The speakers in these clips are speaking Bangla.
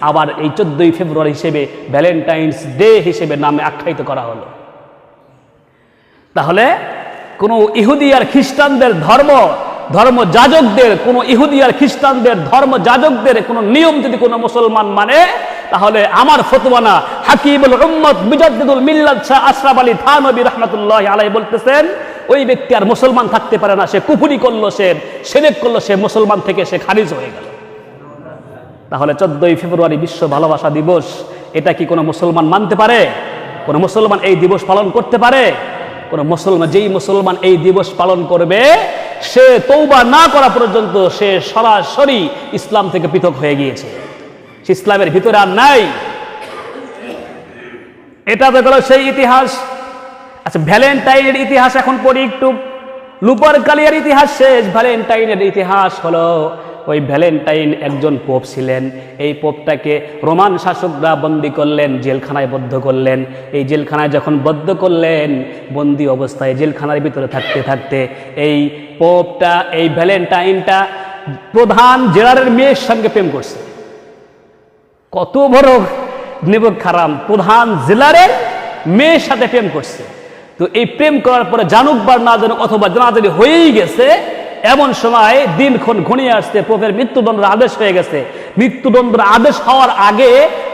আবার এই 14ই ফেব্রুয়ারি হিসেবে ভ্যালেন্টাইন্স ডে হিসেবে নামে আখ্যায়িত করা হলো। তাহলে কোনো ইহুদি আর খ্রিস্টানদের ধর্ম যাজকদের, কোনো ইহুদি আর খ্রিস্টানদের ধর্ম যাজকদের কোনো নিয়ম যদি কোনো মুসলমান মানে, তাহলে আমার ফতোয়া না, হাকিমুল উম্মত মুজাদ্দিদুল মিল্লাত শাহ আশরাফ আলী থানভী রাহমাতুল্লাহি আলাইহি বলতেছেন, ওই ব্যক্তি আর মুসলমান থাকতে পারে না, সে কুফরি করলো, সে শিরক করলো, সে মুসলমান থেকে সে খারিজ হয়ে গেল। তাহলে 14ই ফেব্রুয়ারি বিশ্ব ভালোবাসা দিবস, এটা কি কোনো মুসলমান মানতে পারে? কোনো মুসলমান এই দিবস পালন করতে পারে? কোনো মুসলমান, যেই মুসলমান এই দিবস পালন করবে, সে তওবা না করা পর্যন্ত সে সরাসরি ইসলাম থেকে পৃথক হয়ে গিয়েছে, সে ইসলামের ভিতরে আর নাই। এটা তো গেল সেই ইতিহাস। আচ্ছা, ভ্যালেন্টাইনের ইতিহাস এখন পড়ি একটু। লুপারকালিয়ার ইতিহাস শেষ, ভ্যালেন্টাইনের ইতিহাস হলো, ওই ভ্যালেন্টাইন একজন পোপ ছিলেন। এই পোপটাকে রোমান শাসকরা বন্দী করলেন, জেলখানায় বদ্ধ করলেন। এই জেলখানায় যখন বদ্ধ করলেন, বন্দী অবস্থায় জেলখানার ভিতরে থাকতে থাকতে এই পোপটা, এই ভ্যালেন্টাইনটা প্রধান জেলারের মেয়ের সঙ্গে প্রেম করছে। কত বড় নেবক খারাম, প্রধান জেলারের মেয়ের সাথে প্রেম করছে। তো এই প্রেম করার পরে জানুক বার না জানুক, অথবা জানাজানি হয়েই গেছে, এমন সময় দিনক্ষণ ঘনিয়ে আসছে, পোপের মৃত্যুদণ্ডের আদেশ হয়ে গেছে। মৃত্যুদণ্ডের আদেশ হওয়ার আগে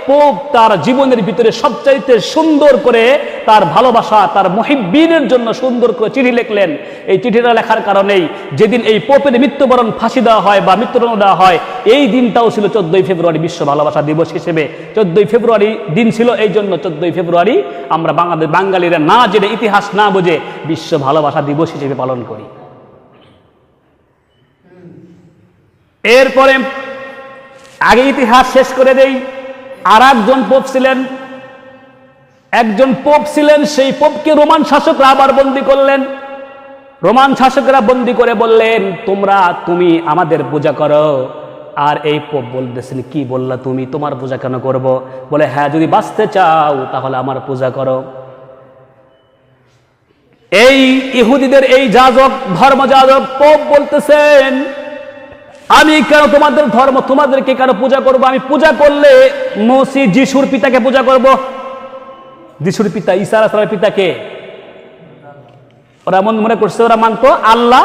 পোপ তার জীবনের ভিতরে সবচাইতে সুন্দর করে তার ভালোবাসা, তার মুহিব্বিনের জন্য সুন্দর করে চিঠি লিখলেন। এই চিঠিটা লেখার কারণেই যেদিন এই পোপের মৃত্যুবরণ ফাঁসি দেওয়া হয় বা মৃত্যুদণ্ড দেওয়া হয়, এই দিনটাও ছিল 14ই ফেব্রুয়ারি বিশ্ব ভালোবাসা দিবস হিসেবে। 14ই ফেব্রুয়ারি দিন ছিল এই জন্য, 14ই ফেব্রুয়ারি আমরা বাঙালিরা না জেনে, ইতিহাস না বুঝে বিশ্ব ভালোবাসা দিবস হিসেবে পালন করি। এরপরে আগে ইতিহাস শেষ করে দেই। আর একজন পোপ ছিলেন, সেই পোপকে রোমান শাসকরা আবার বন্দী করলেন। রোমান শাসকরা বন্দী করে বললেন, তুমি আমাদের পূজা করো। আর এই পোপ বলতেছেন, কি বললা তুমি, তোমার পূজা কেন করব? বলে, হ্যাঁ, যদি বাঁচতে চাও তাহলে আমার পূজা করো। এই ইহুদিদের এই ধর্মযাজক পোপ বলতেছেন, আমি কেন তোমাদের তোমাদেরকে কেন পূজা করব? আমি পূজা করলে যিশুর পিতাকে পূজা করব। যিশুর পিতা ঈসা আলাইহিস সালামের পিতাকে ওরা মনে করছে, ওরা মানতো আল্লাহ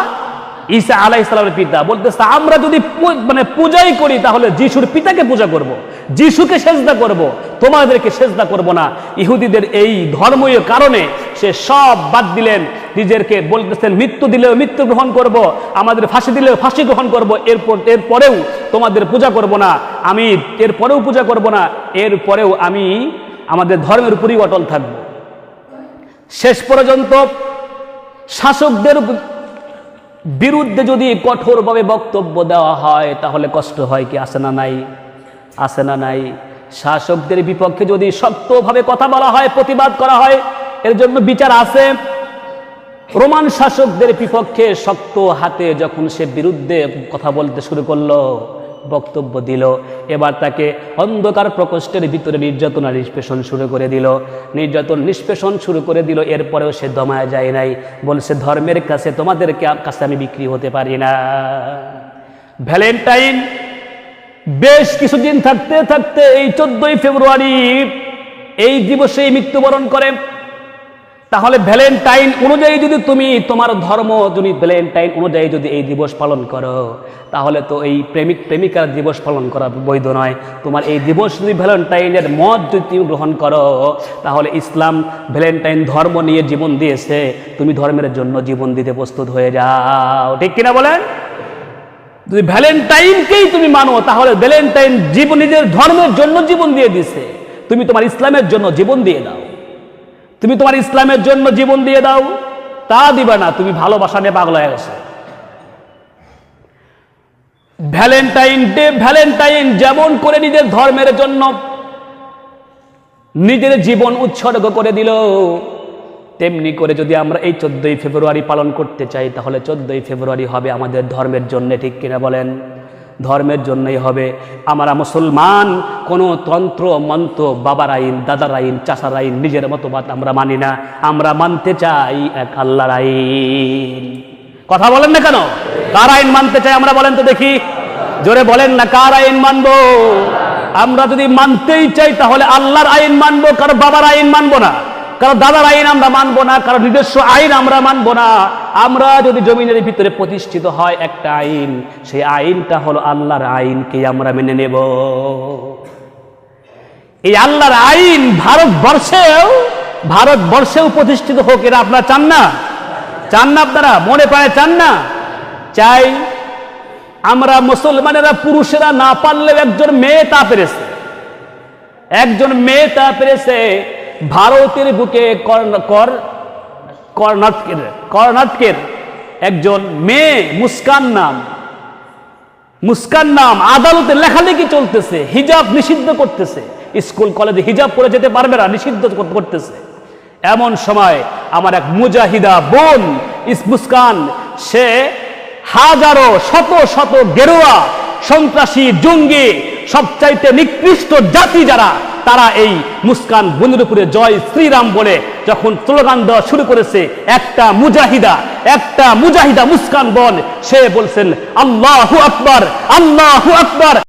ঈসা আলাইহিস সালামের পিতা। বলতেছে, আমরা যদি পূজাই করি তাহলে যিশুর পিতাকে পূজা করব, যিশুকে সেজদা করব, তোমাদেরকে সেজদা করব না। ইহুদিদের এই ধর্মীয় কারণে সে সব বাদ দিলেন। নিজেরকে বলতেছেন, মৃত্যু দিলেও মৃত্যু গ্রহণ করব, আমাদের ফাঁসি দিলেও ফাঁসি গ্রহণ করব, এরপরেও তোমাদের পূজা করব না, আমি এরপরেও পূজা করব না, এরপরেও আমি আমাদের ধর্মের উপরই অটল থাকব। শেষ পর্যন্ত শাসকদের বিরুদ্ধে যদি কঠোরভাবে বক্তব্য দেওয়া হয় তাহলে কষ্ট হয় কি? আসে না নাই? আসে না নাই? শাসকদের বিপক্ষে যদি শক্তভাবে কথা বলা হয়, প্রতিবাদ করা হয়, এর জন্য বিচার আছে। রোমান শাসকদের বিপক্ষে শক্ত হাতে যখন সে বিরুদ্ধে কথা বলতে শুরু করলো, বক্তব্য দিল, এবার তাকে অন্ধকার প্রকোষ্ঠের ভিতরে নির্যাতন আর নিষ্পেষণ শুরু করে দিল। এরপরেও সে দমায় যায় নাই, বলছে, ধর্মের কাছে, তোমাদের কাছে আমি বিক্রি হতে পারি না। ভ্যালেন্টাইন বেশ কিছুদিন থাকতে থাকতে এই 14ই ফেব্রুয়ারি এই দিবসে মৃত্যুবরণ করে। তাহলে ভ্যালেন্টাইন অনুযায়ী যদি তুমি তোমার ধর্ম যদি ভ্যালেন্টাইন অনুযায়ী যদি এই দিবস পালন করো, তাহলে তো এই প্রেমিকার দিবস পালন করা বৈধ নয়। তোমার এই দিবস যদি ভ্যালেন্টাইনের মত যদি তুমি গ্রহণ করো, তাহলে ইসলাম ভ্যালেন্টাইন ধর্ম নিয়ে জীবন দিয়েছে, তুমি ধর্মের জন্য জীবন দিতে প্রস্তুত হয়ে যাও। ঠিক কিনা বলেন? যদি ভ্যালেন্টাইনকেই তুমি মানো, তাহলে ভ্যালেন্টাইন নিজের ধর্মের জন্য জীবন দিয়ে দিছে, তুমি তোমার ইসলামের জন্য জীবন দিয়ে দাও। তুমি তোমার ইসলামের জন্য জীবন দিয়ে দাও, তা দিবা না, তুমি ভালোবাসা নিয়ে পাগল হয়ে গেছে। ভ্যালেন্টাইন যেমন করে নিজের ধর্মের জন্য নিজের জীবন উৎসর্গ করে দিল, তেমনি করে যদি আমরা এই 14ই ফেব্রুয়ারি পালন করতে চাই, তাহলে 14ই ফেব্রুয়ারি হবে আমাদের ধর্মের জন্য। ঠিক কিনা বলেন? ধর্মের জন্যই হবে। আমরা মুসলমান কোনো তন্ত্র মন্ত্র, বাবার আইন, দাদার আইন, চাচার আইন, নিজের মতবাদ আমরা মানি না। আমরা মানতে চাই এক আল্লাহর আইন। কথা বলেন না কেন? কার আইন মানতে চাই আমরা? বলেন তো দেখি, জোরে বলেন না, কার আইন মানবো? আমরা যদি মানতেই চাই তাহলে আল্লাহর আইন মানবো, কারো বাবার আইন মানবো না, কারো দাদার আইন আমরা মানবো না, কারো নিজস্ব আইন আমরা মানবো না। আমরা যদি জমিনের ভিতরে প্রতিষ্ঠিত হয় একটা আইন, সেই আইনটা হলো আল্লাহর আইনকে আমরা মেনে নেব। এই আল্লাহর আইন ভারতবর্ষেও প্রতিষ্ঠিত হোক, এরা আপনারা চান না? চান না? আপনারা মনে পায় চান না? চাই। আমরা মুসলমানেরা পুরুষেরা না পারলেও একজন মেয়ে তা পেরেছে। ভারতের বুকে কর্ণাটকের একজন মেয়ে মুস্কান নাম আদালতে লেখালেখি চলতেছে, হিজাব নিষিদ্ধ করতেছে, স্কুল কলেজে হিজাব পরে যেতে পারবে না, নিষিদ্ধ করতেছে। এমন সময় আমার এক মুজাহিদা বোন মুস্কান, সে হাজারো শত শত গেরুয়া সন্ত্রাসী জঙ্গি সবচাইতে নিকৃষ্ট জাতি যারা, তারা এই মুস্কান বোনের উপরে জয় শ্রীরাম বলে যখন স্লোগান দেওয়া শুরু করেছে, একটা মুজাহিদা মুস্কান বোন, সে বলছেন আল্লাহু আকবার, আল্লাহু আকবার।